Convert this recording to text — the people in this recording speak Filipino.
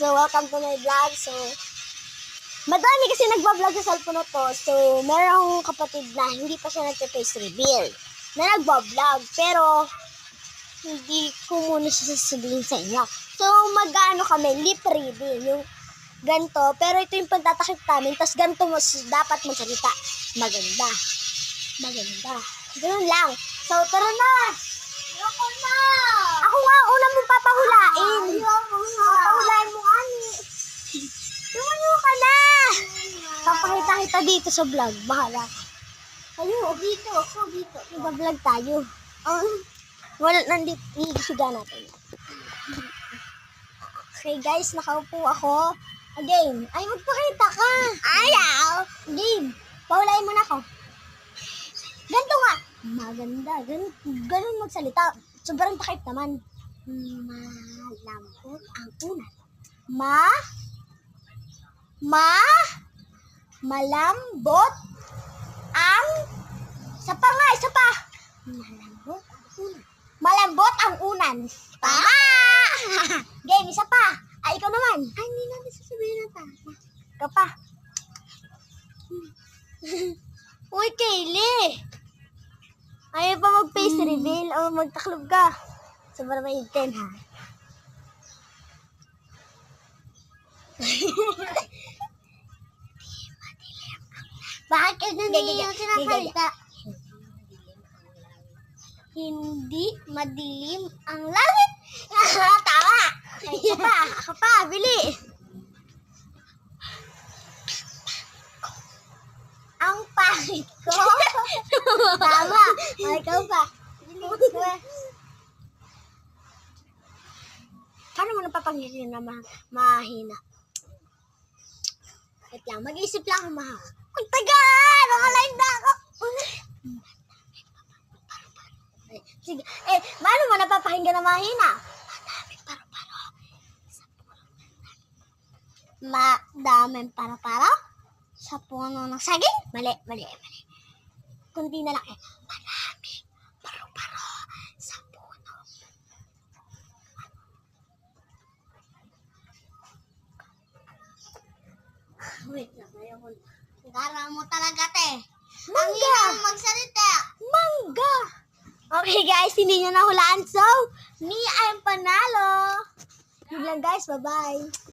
So, welcome to my vlog. So, madami kasi nagbablog sa cellphone na to. So, meron akong kapatid na hindi pa siya nagpe-face reveal na nagbablog. Pero, hindi ko muna siya sasabihin sa inyo. So, mag-ano kami, lip reveal. Yung ganito. Pero ito yung pagtatakip namin. Tapos ganito mo dapat magsalita. Maganda. Maganda. Ganun lang. So, tara na! Ako na! Ako nga, una mong papahulain. Papahulain mo, Ani. Tumayo ka na! Papakita kita dito sa vlog. Bahala. Tayo, dito. Ako dito. Nag-vlog tayo. Wala, nandito. Isiga natin. Okay, guys. Nakaupo ako. Again. Ay, magpakita ka. Ayaw. Game. Pahulain mo na ako. Ganito nga. Maganda. Ganun magsalita. Sobrang takip naman. Malambot ang unan. Malambot ang... Isa pa nga, isa pa. Malambot ang unan. Malambot ang unan. Tama! Game, isa pa. Ay, ikaw naman. Ay, hindi natin sasabihin na tama. Ikaw pa. Uy, Kaylee. Ayaw pa mag-face reveal o magtaklob ka. Sobrang maintin, ha? Bakit ka hindi yung sinasalita? Hindi madilim ang langit. Tama! Ay, isa pa. Ako pa, bili. Ang pangit ko. Tama. Ay, ikaw pa. Paano mo napapanggitin na mahina? Wait lang, mag-isip lang ako mahal. Ang tagal! Nakalive na ako! Sige, paano mo napapakinggan na mahina? Madaming paro-paro. Madaming paro-paro? Sa puno ng saging? Mali. Kundi na lang maraming paro-paro sa puno. Wait lang, ayoko na. Gara mo talaga, te. Ang hirap magsalita. Mangga! Okay guys, hindi nyo nahulaan. So, me, I'm panalo. Yun lang guys, bye-bye.